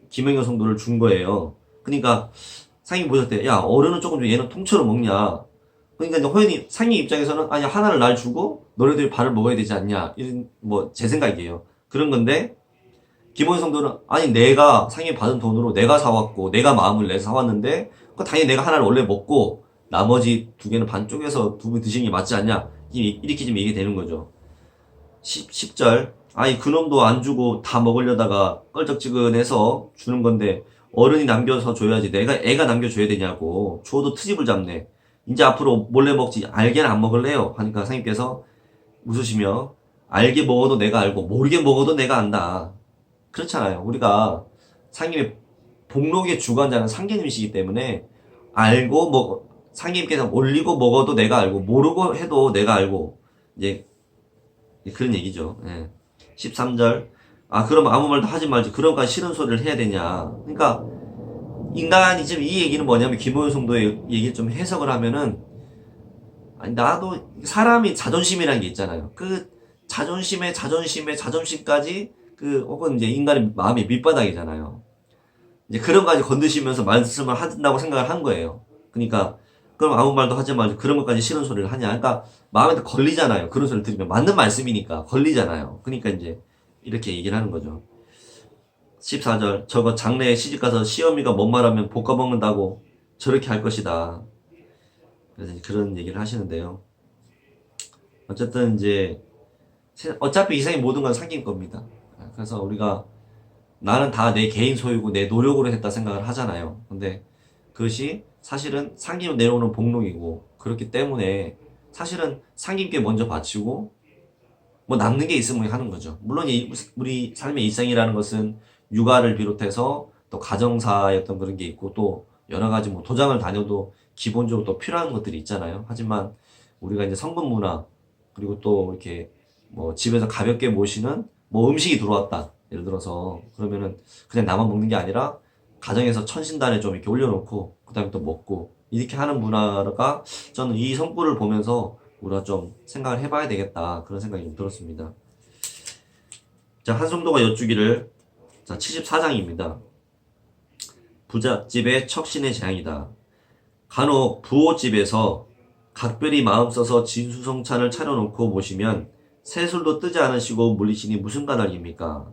김영경 성도를 준 거예요. 그러니까 상임 보실 때, 야, 어른은 조금 줘, 얘는 통째로 먹냐. 그러니까 이제 호연이, 상임 입장에서는, 아니, 하나를 날 주고, 너네들이 반을 먹어야 되지 않냐. 이런, 뭐, 제 생각이에요. 그런 건데, 김호연 성도는, 아니, 내가 상임 받은 돈으로 내가 사왔고, 내가 마음을 내서 사왔는데, 그 당연히 내가 하나를 원래 먹고, 나머지 두 개는 반 쪼개서 두 분 드시는 게 맞지 않냐. 이렇게 좀 얘기 되는 거죠. 10절. 아니, 그놈도 안 주고 다 먹으려다가 껄쩍지근해서 주는 건데, 어른이 남겨서 줘야지. 애가 남겨줘야 되냐고. 줘도 트집을 잡네. 이제 앞으로 몰래 먹지. 알게는 안 먹을래요. 하니까 상님께서 웃으시며, 알게 먹어도 내가 알고, 모르게 먹어도 내가 안다. 그렇잖아요. 우리가 상님의 복록의 주관자는 상계님이시기 때문에, 알고 상님께서 올리고 먹어도 내가 알고, 모르고 해도 내가 알고, 이제, 그런 얘기죠. 예. 13절. 아, 그럼 아무 말도 하지 말지. 그런까지 싫은 소리를 해야 되냐. 그러니까, 인간이 지금 이 얘기는 뭐냐면, 김호연 성도의 얘기를 좀 해석을 하면은, 아니, 나도, 사람이 자존심이라는 게 있잖아요. 그, 자존심까지, 혹은 이제 인간의 마음의 밑바닥이잖아요. 이제 그런 거까지 건드시면서 말씀을 한다고 생각을 한 거예요. 그러니까, 그럼 아무 말도 하지 말지. 그런 것까지 싫은 소리를 하냐. 그러니까, 마음에 걸리잖아요. 그런 소리를 들으면. 맞는 말씀이니까. 걸리잖아요. 그러니까 이제, 이렇게 얘기를 하는 거죠. 14절. 저거 장래에 시집가서 시어미가 뭔 말하면 볶아먹는다고 저렇게 할 것이다. 그래서 그런 얘기를 하시는데요. 어쨌든 이제 어차피 이 세상의 모든 건 상긴 겁니다. 그래서 우리가 나는 다 내 개인 소유고 내 노력으로 했다 생각을 하잖아요. 근데 그것이 사실은 상김으로 내려오는 복록이고 그렇기 때문에 사실은 상김께 먼저 바치고 뭐 남는 게 있으면 하는 거죠. 물론 우리 삶의 일상이라는 것은 육아를 비롯해서 또 가정사였던 그런 게 있고 또 여러 가지 뭐 도장을 다녀도 기본적으로 또 필요한 것들이 있잖아요. 하지만 우리가 이제 성분 문화 그리고 또 이렇게 뭐 집에서 가볍게 모시는 뭐 음식이 들어왔다. 예를 들어서 그러면은 그냥 나만 먹는 게 아니라 가정에서 천신단에 좀 이렇게 올려놓고 그다음에 또 먹고 이렇게 하는 문화가 저는 이 성구를 보면서 우리가 좀 생각을 해봐야 되겠다 그런 생각이 좀 들었습니다. 자, 한성도가 여쭈기를 자 74장입니다. 부잣집의 척신의 재앙이다. 간혹 부호집에서 각별히 마음 써서 진수성찬을 차려놓고 모시면 새술도 뜨지 않으시고 물리시니 무슨 까닭입니까?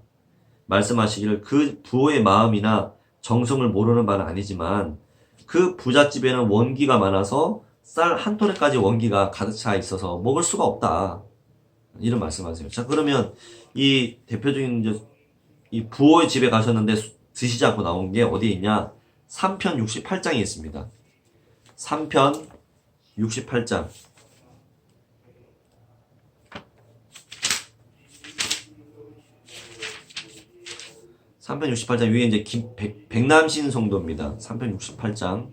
말씀하시기를 그 부호의 마음이나 정성을 모르는 바는 아니지만 그 부잣집에는 원기가 많아서 쌀 한 토레까지 원기가 가득 차 있어서 먹을 수가 없다. 이런 말씀하세요. 자, 그러면 이 대표적인 이제 이 부호의 집에 가셨는데 드시지 않고 나온 게 어디에 있냐? 3편 68장에 있습니다. 3편 68장. 3편 68장 위에 이제 백남신 성도입니다. 3편 68장.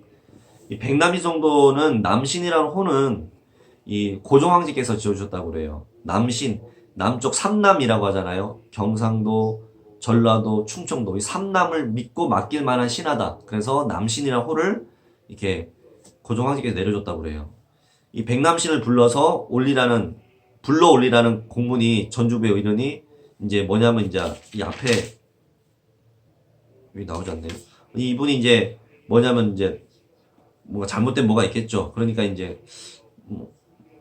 이 백남신 성도는 남신이라는 호는 이 고종황제께서 지어주셨다고 그래요. 남신, 남쪽 삼남이라고 하잖아요. 경상도, 전라도, 충청도 이 삼남을 믿고 맡길 만한 신하다. 그래서 남신이라는 호를 이렇게 고종황제께서 내려줬다고 그래요. 이 백남신을 불러 올리라는 공문이 전주부에 이르니 이제 뭐냐면 이제 이 앞에 여기 나오지 않네요. 이분이 이제 뭐냐면 이제 뭔가 잘못된 뭐가 있겠죠. 그러니까 이제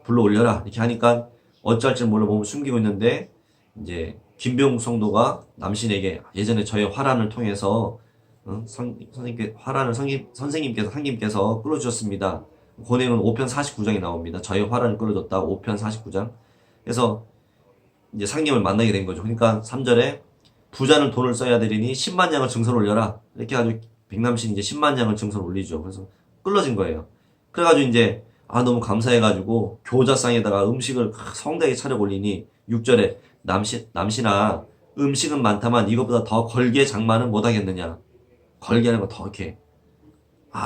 불러 올려라 이렇게 하니까 어찌할지 몰라 몸을 숨기고 있는데 이제 김병 성도가 남신에게 예전에 저의 화란을 통해서 선생님께서 상님께서 끌어주셨습니다. 그 내용은 5편 49장에 나옵니다. 저의 화란을 끌어줬다 5편 49장. 그래서 이제 상님을 만나게 된 거죠. 그러니까 3절에 부자는 돈을 써야 되리니 10만 양을 증서를 올려라. 이렇게 해가지고 백남신 이제 10만 양을 증서를 올리죠. 그래서 끌어진 거예요. 그래가지고 이제 너무 감사해가지고 교자상에다가 음식을 성대하게 차려 올리니 6절에 남신아 음식은 많다만 이것보다 더 걸게 장만은 못하겠느냐. 걸게 하는 거 더 이렇게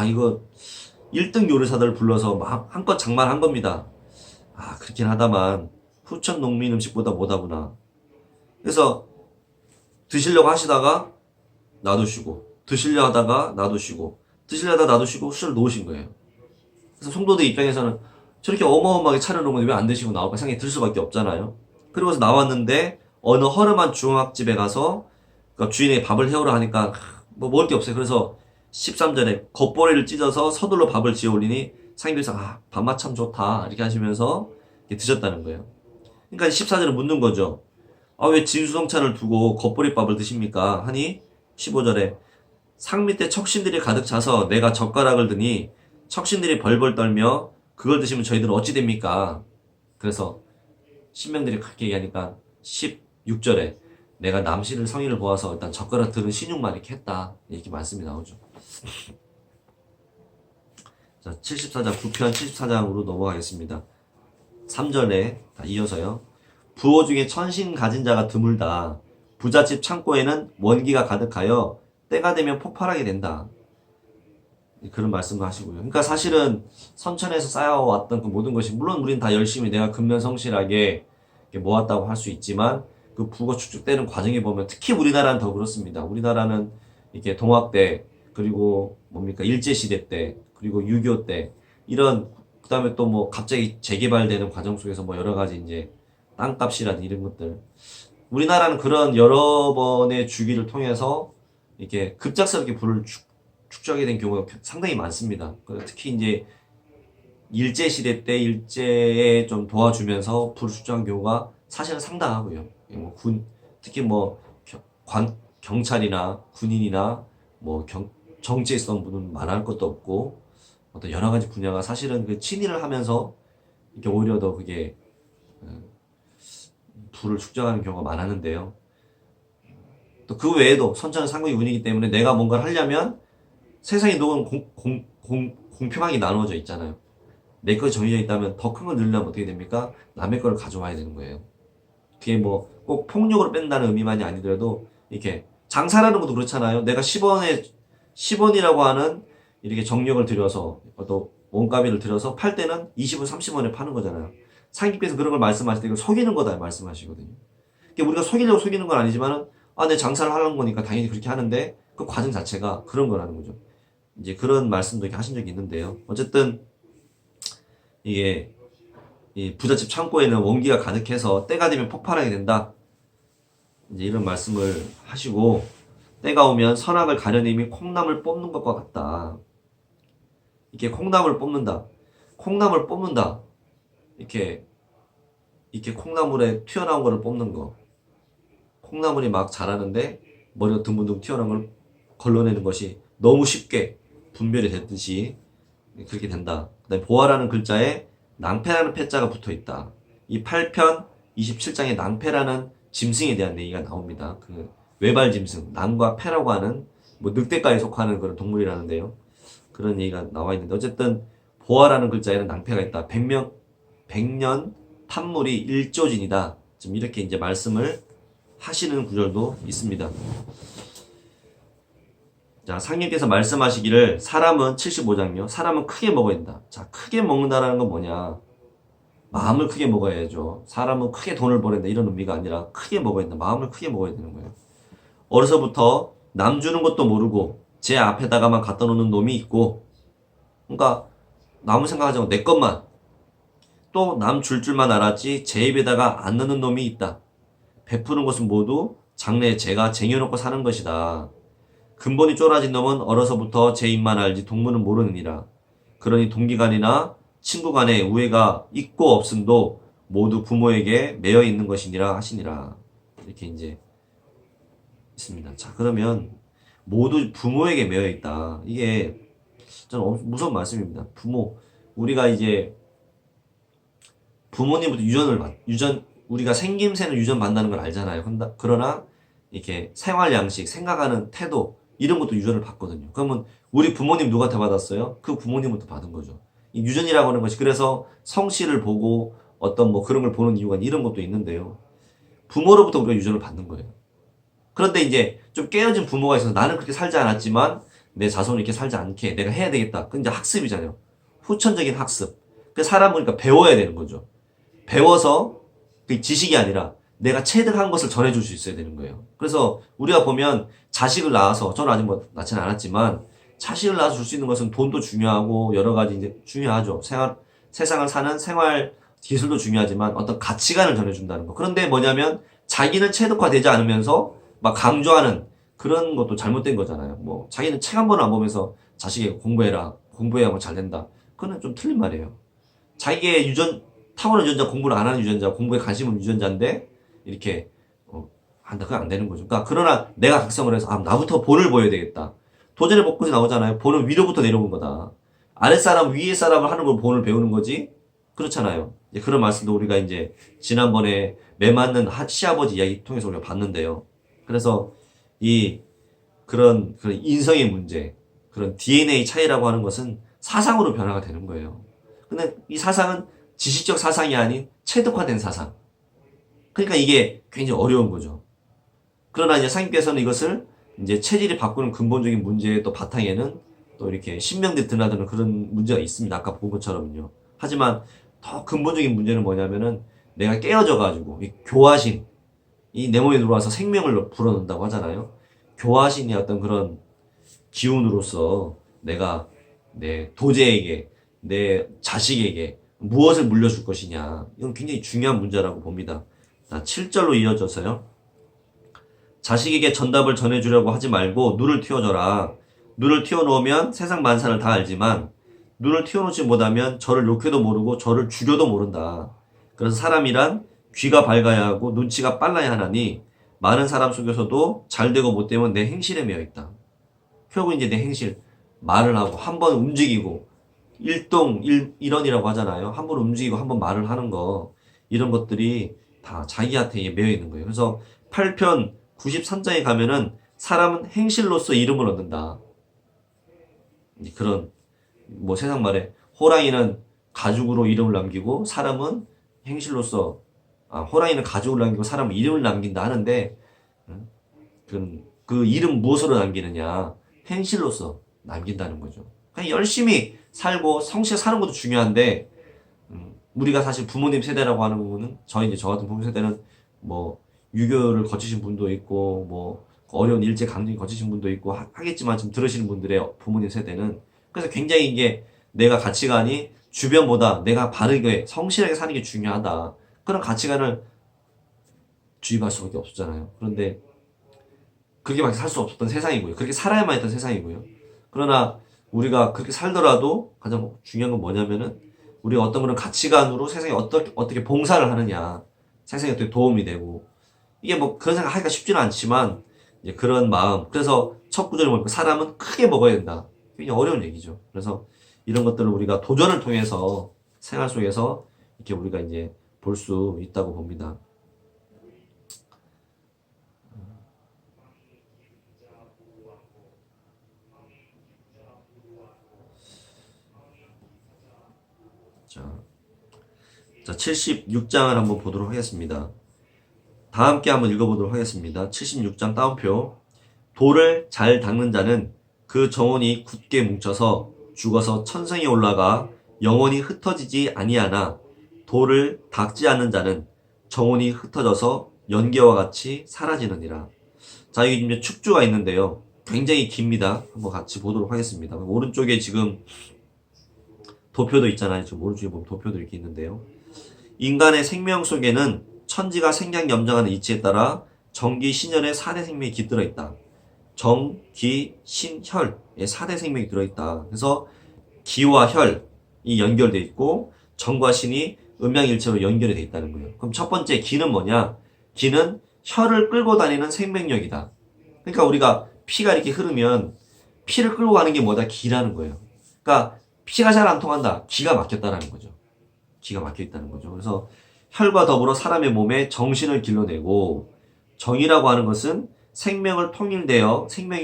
이거 1등 요리사들 불러서 막 한껏 장만한 겁니다. 그렇긴 하다만 후천 농민 음식보다 못하구나. 그래서 드시려고 하시다가 놔두시고 드시려 하다가 놔두시고 드시려다 놔두시고 술을 놓으신 거예요. 그래서 성도들 입장에서는 저렇게 어마어마하게 차려놓으면 왜 안 드시고 나올까 생각이 들 수밖에 없잖아요. 그러고서 나왔는데 어느 허름한 중학집에 가서 그러니까 주인에게 밥을 해오라 하니까 뭐 먹을 게 없어요. 그래서 13절에 겉보리를 찢어서 서둘러 밥을 지어 올리니 상인들께서 밥맛 참 좋다 이렇게 하시면서 이렇게 드셨다는 거예요. 그러니까 14절은 묻는 거죠. 왜 진수성찬을 두고 겉보리밥을 드십니까? 하니 15절에 상 밑에 척신들이 가득 차서 내가 젓가락을 드니 척신들이 벌벌 떨며 그걸 드시면 저희들은 어찌 됩니까? 그래서 신명들이 그렇게 얘기하니까 16절에 내가 남신을 성인을 보아서 일단 젓가락 들은 신용만 이렇게 했다 이렇게 말씀이 나오죠. 자, 74장 9편 74장으로 넘어가겠습니다. 3절에 이어서요. 부호 중에 천신 가진 자가 드물다. 부잣집 창고에는 원기가 가득하여 때가 되면 폭발하게 된다. 그런 말씀을 하시고요. 그러니까 사실은 선천에서 쌓여왔던 그 모든 것이 물론 우린 다 열심히 내가 근면성실하게 모았다고 할 수 있지만 그 부가 축적되는 과정에 보면 특히 우리나라는 더 그렇습니다. 우리나라는 이렇게 동학 때 그리고 뭡니까 일제시대 때 그리고 6.25 때 이런 그다음에 또 뭐 갑자기 재개발되는 과정 속에서 뭐 여러 가지 이제 땅값이라든지 이런 것들 우리나라는 그런 여러 번의 주기를 통해서 이렇게 급작스럽게 부를 축적하게 된 경우가 상당히 많습니다. 특히 이제 일제시대 때 일제에 좀 도와주면서 부를 축적한 경우가 사실은 상당하고요. 뭐 특히 뭐 경찰이나 군인이나 뭐 정치에 있었던 분은 말할 것도 없고 어떤 여러 가지 분야가 사실은 그 친일을 하면서 이렇게 오히려 더 그게 부를 축적하는 경우가 많았는데요. 또 그 외에도 선천은 상국의 운이기 때문에 내가 뭔가를 하려면 세상이 너무 공평하게 나누어져 있잖아요. 내 것이 정해져 있다면 더 큰 걸 늘려면 어떻게 됩니까? 남의 거를 가져와야 되는 거예요. 그게 뭐 꼭 폭력으로 뺀다는 의미만이 아니더라도 이렇게 장사라는 것도 그렇잖아요. 내가 10원이라고 하는 이렇게 정력을 들여서 어떤 원가비를 들여서 팔 때는 20원, 30원에 파는 거잖아요. 상인께서 그런 걸 말씀하실 때 이걸 속이는 거다 말씀하시거든요. 그러니까 우리가 속이려고 속이는 건 아니지만은 내 장사를 하는 거니까 당연히 그렇게 하는데 그 과정 자체가 그런 거라는 거죠. 이제 그런 말씀도 이렇게 하신 적이 있는데요. 어쨌든 이게 이 부잣집 창고에는 원기가 가득해서 때가 되면 폭발하게 된다. 이제 이런 말씀을 하시고 때가 오면 선악을 가려내미 콩나물 뽑는 것과 같다. 이렇게 콩나물을 뽑는다. 콩나물 뽑는다. 이렇게 콩나물에 튀어나온 거를 뽑는 거. 콩나물이 막 자라는데 머리가 둥둥 튀어나온 걸 걸러내는 것이 너무 쉽게 분별이 됐듯이 그렇게 된다. 그다음에 보아라는 글자에 낭패라는 패자가 붙어 있다. 이 8편 27장에 낭패라는 짐승에 대한 얘기가 나옵니다. 그 외발 짐승, 낭과 패라고 하는 뭐 늑대과에 속하는 그런 동물이라는데요. 그런 얘기가 나와 있는데 어쨌든 보아라는 글자에는 낭패가 있다. 백년 탐물이 일조진이다. 지금 이렇게 이제 말씀을 하시는 구절도 있습니다. 자, 상님께서 말씀하시기를 사람은 75장이요. 사람은 크게 먹어야 된다. 자, 크게 먹는다라는 건 뭐냐? 마음을 크게 먹어야죠. 사람은 크게 돈을 벌어야 된다. 이런 의미가 아니라 크게 먹어야 된다. 마음을 크게 먹어야 되는 거예요. 어려서부터 남 주는 것도 모르고 제 앞에다가만 갖다 놓는 놈이 있고 그러니까 남을 생각하지 않고 내 것만 또 남 줄 줄만 알았지 제 입에다가 안 넣는 놈이 있다. 베푸는 것은 모두 장래에 제가 쟁여놓고 사는 것이다. 근본이 쫄아진 놈은 어려서부터 제 입만 알지 동무는 모르느니라. 그러니 동기간이나 친구간에 우애가 있고 없음도 모두 부모에게 매여 있는 것이니라 하시니라. 이렇게 이제 있습니다. 자, 그러면 모두 부모에게 매여 있다. 이게 저는 무서운 말씀입니다. 우리가 이제 부모님부터 우리가 생김새는 유전 받는다는 걸 알잖아요. 그러나 이렇게 생활 양식, 생각하는 태도 이런 것도 유전을 받거든요. 그러면 우리 부모님 누구한테 받았어요? 그 부모님부터 받은 거죠. 이 유전이라고 하는 것이 그래서 성씨를 보고 어떤 뭐 그런 걸 보는 이유가 이런 것도 있는데요. 부모로부터 우리가 유전을 받는 거예요. 그런데 이제 좀 깨어진 부모가 있어서 나는 그렇게 살지 않았지만 내 자손이 이렇게 살지 않게 내가 해야 되겠다. 그건 이제 학습이잖아요. 후천적인 학습. 그 사람 보니까 배워야 되는 거죠. 배워서 그 지식이 아니라 내가 체득한 것을 전해줄 수 있어야 되는 거예요. 그래서 우리가 보면 자식을 낳아서 저는 아직 뭐 낳지는 않았지만 자식을 낳아서 줄 수 있는 것은 돈도 중요하고 여러 가지 이제 중요하죠. 세상을 사는 생활 기술도 중요하지만 어떤 가치관을 전해준다는 거. 그런데 뭐냐면 자기는 체득화되지 않으면서 막 강조하는 그런 것도 잘못된 거잖아요. 뭐 자기는 책 한 번 안 보면서 자식에게 공부해라. 공부해야 뭐 잘 된다. 그거는 좀 틀린 말이에요. 자기의 타고난 유전자 공부를 안 하는 유전자, 공부에 관심 없는 유전자인데 이렇게 한다. 그건 안 되는 거죠. 그러니까 그러나 내가 각성을 해서 나부터 본을 보여야 되겠다. 도전의 복권이 나오잖아요. 본은 위로부터 내려오는 거다. 아랫사람, 위에 사람을 하는 걸 본을 배우는 거지. 그렇잖아요. 그런 말씀도 우리가 이제 지난번에 매맞는 시아버지 이야기 통해서 우리가 봤는데요. 그래서 그런 인성의 문제, 그런 DNA 차이라고 하는 것은 사상으로 변화가 되는 거예요. 근데 이 사상은 지식적 사상이 아닌 체득화된 사상. 그러니까 이게 굉장히 어려운 거죠. 그러나 이제 상님께서는 이것을 이제 체질이 바꾸는 근본적인 문제의 또 바탕에는 또 이렇게 신명들이 드나드는 그런 문제가 있습니다. 아까 본 것처럼요. 하지만 더 근본적인 문제는 뭐냐면은 내가 깨어져가지고 이 교화신, 이 내 몸에 들어와서 생명을 불어넣는다고 하잖아요. 교화신이 어떤 그런 기운으로서 내가 내 도제에게, 내 자식에게 무엇을 물려줄 것이냐. 이건 굉장히 중요한 문제라고 봅니다. 자, 7절로 이어져서요. 자식에게 전답을 전해주려고 하지 말고 눈을 틔워줘라. 눈을 틔워놓으면 세상 만사를 다 알지만 눈을 틔워놓지 못하면 저를 욕해도 모르고 저를 죽여도 모른다. 그래서 사람이란 귀가 밝아야 하고 눈치가 빨라야 하나니 많은 사람 속에서도 잘되고 못되면 내 행실에 매여 있다. 결국 이제 내 행실, 말을 하고 한 번 움직이고 일동일원이라고 하잖아요. 한 번 움직이고 한 번 말을 하는 거, 이런 것들이 다 자기한테 매여 있는 거예요. 그래서 8편 93장에 가면은 사람은 행실로서 이름을 얻는다. 그런 뭐 세상 말에 호랑이는 가죽으로 이름을 남기고 사람은 행실로서 호랑이는 가죽을 남기고 사람은 이름을 남긴다 하는데 그 이름 무엇으로 남기느냐, 행실로서 남긴다는 거죠. 그냥 열심히 살고 성실히 사는 것도 중요한데 우리가 사실 부모님 세대라고 하는 부분은 저 같은 부모 세대는 뭐 유교를 거치신 분도 있고 뭐 어려운 일제 강점기 거치신 분도 있고 하겠지만 지금 들으시는 분들의 부모님 세대는 그래서 굉장히 이게 내가 가치관이 주변보다 내가 바르게 성실하게 사는 게 중요하다, 그런 가치관을 주입할 수밖에 없었잖아요. 그런데 그렇게밖에 살 수 없었던 세상이고요. 그렇게 살아야만 했던 세상이고요. 그러나 우리가 그렇게 살더라도 가장 중요한 건 뭐냐면은 우리가 어떤 그런 가치관으로 세상에 어떻게 봉사를 하느냐, 세상에 어떻게 도움이 되고, 이게 뭐 그런 생각 하기가 쉽지는 않지만 이제 그런 마음. 그래서 첫 구절을 보니까 사람은 크게 먹어야 된다. 굉장히 어려운 얘기죠. 그래서 이런 것들을 우리가 도전을 통해서 생활 속에서 이렇게 우리가 이제 볼 수 있다고 봅니다. 자, 76장을 한번 보도록 하겠습니다. 다 함께 한번 읽어보도록 하겠습니다. 76장 따옴표. 돌을 잘 닦는 자는 그 정원이 굳게 뭉쳐서 죽어서 천성에 올라가 영원히 흩어지지 아니하나 돌을 닦지 않는 자는 정원이 흩어져서 연기와 같이 사라지느니라. 자, 여기 이제 축주가 있는데요. 굉장히 깁니다. 한번 같이 보도록 하겠습니다. 오른쪽에 지금 도표도 있잖아요. 지금 오른쪽에 보면 도표도 이렇게 있는데요. 인간의 생명 속에는 천지가 생장염장하는 이치에 따라 정기, 신혈의 4대 생명이 깃들어 있다. 정, 기, 신, 혈의 4대 생명이 들어있다. 그래서 기와 혈이 연결되어 있고 정과 신이 음양일체로 연결이 되어 있다는 거예요. 그럼 첫 번째 기는 뭐냐? 기는 혈을 끌고 다니는 생명력이다. 그러니까 우리가 피가 이렇게 흐르면 피를 끌고 가는 게 뭐다? 기라는 거예요. 그러니까 피가 잘 안 통한다. 기가 막혔다라는 거죠. 기가 막혀 있다는 거죠. 그래서 혈과 더불어 사람의 몸에 정신을 길러내고, 정이라고 하는 것은 생명이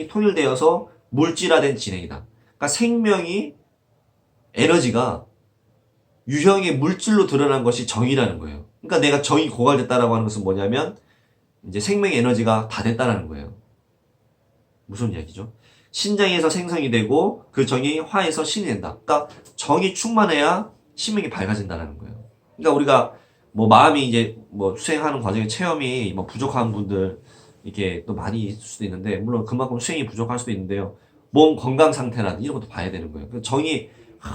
통일되어서 물질화된 진행이다. 그러니까 생명이, 에너지가 유형의 물질로 드러난 것이 정이라는 거예요. 그러니까 내가 정이 고갈됐다라고 하는 것은 뭐냐면 이제 생명의 에너지가 다 됐다라는 거예요. 무슨 이야기죠? 신장에서 생성이 되고 그 정이 화에서 신이 된다. 그러니까 정이 충만해야 신명이 밝아진다는 거예요. 그러니까 우리가 뭐 마음이 이제 뭐 수행하는 과정에 체험이 뭐 부족한 분들 이렇게 또 많이 있을 수도 있는데, 물론 그만큼 수행이 부족할 수도 있는데요. 몸 건강 상태나 이런 것도 봐야 되는 거예요. 정이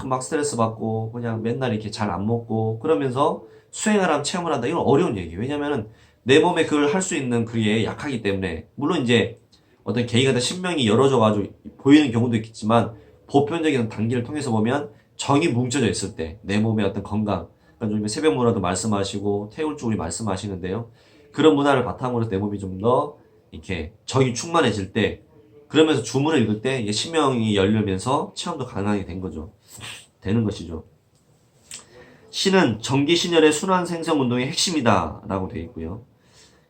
막 스트레스 받고 그냥 맨날 이렇게 잘 안 먹고 그러면서 수행을 하면 체험을 한다. 이건 어려운 얘기예요. 왜냐면은 내 몸에 그걸 할 수 있는 그게 약하기 때문에 물론 이제 어떤 계기가 된 신명이 열어져가지고 보이는 경우도 있겠지만 보편적인 단계를 통해서 보면 정이 뭉쳐져 있을 때 내 몸의 어떤 건강 그러니까 요즘에 새벽 문화도 말씀하시고 태울 쪽이 말씀하시는데요. 그런 문화를 바탕으로 해서 내 몸이 좀 더 이렇게 정이 충만해질 때 그러면서 주문을 읽을 때 이게 신명이 열리면서 체험도 가능하게 된 거죠. 되는 것이죠. 신은 전기신혈의 순환 생성 운동의 핵심이다 라고 되어 있고요.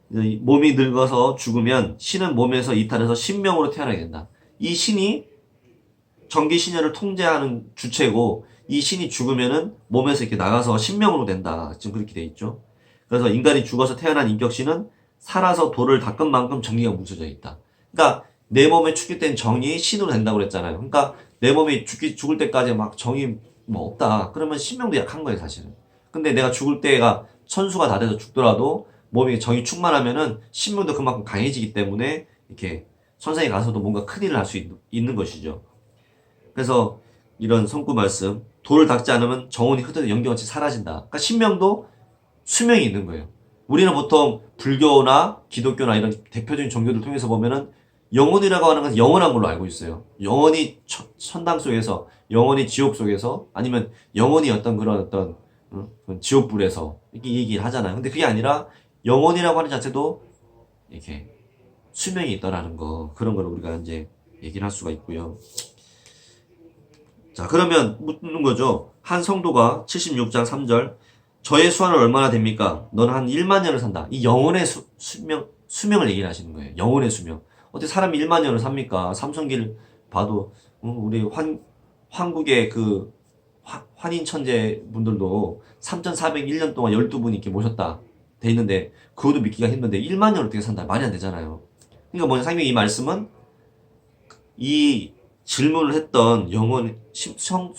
몸이 늙어서 죽으면 신은 몸에서 이탈해서 신명으로 태어나게 된다. 이 신이 전기신혈을 통제하는 주체고 이 신이 죽으면은 몸에서 이렇게 나가서 신명으로 된다. 지금 그렇게 돼 있죠. 그래서 인간이 죽어서 태어난 인격신은 살아서 돌을 닦은 만큼 정리가 뭉쳐져 있다. 그러니까 내 몸에 축적된 정이 신으로 된다고 그랬잖아요. 그러니까 내 몸이 죽을 때까지 막 정이 뭐 없다. 그러면 신명도 약한 거예요, 사실은. 근데 내가 죽을 때가 천수가 다 돼서 죽더라도 몸이 정이 충만하면은 신명도 그만큼 강해지기 때문에 이렇게 천상에 가서도 뭔가 큰일을 할 수 있는 것이죠. 그래서 이런 성구 말씀, 돌을 닦지 않으면 정원이 흩어져 연기같이 사라진다. 그러니까 신명도 수명이 있는 거예요. 우리는 보통 불교나 기독교나 이런 대표적인 종교들 통해서 보면은 영혼이라고 하는 것은 영원한 걸로 알고 있어요. 영원히 천당 속에서, 영원히 지옥 속에서, 아니면 영원히 어떤 그런 어떤 지옥불에서 이렇게 얘기를 하잖아요. 근데 그게 아니라 영혼이라고 하는 자체도 이렇게 수명이 있다라는 거 그런 걸 우리가 이제 얘기를 할 수가 있고요. 자, 그러면 묻는 거죠. 한 성도가 76장 3절 저의 수완은 얼마나 됩니까? 너는 한 1만 년을 산다. 이 영혼의 수명을 얘기를 하시는 거예요. 영혼의 수명. 어떻게 사람이 1만 년을 삽니까? 삼성기를 봐도 우리 한국의 그 환인 천재 분들도 3,401년 동안 12분 이렇게 모셨다 돼 있는데 그것도 믿기가 힘든데 1만 년을 어떻게 산다? 말이 안 되잖아요. 그러니까 뭐냐 상명이 이 말씀은 이 질문을 했던 영혼 성도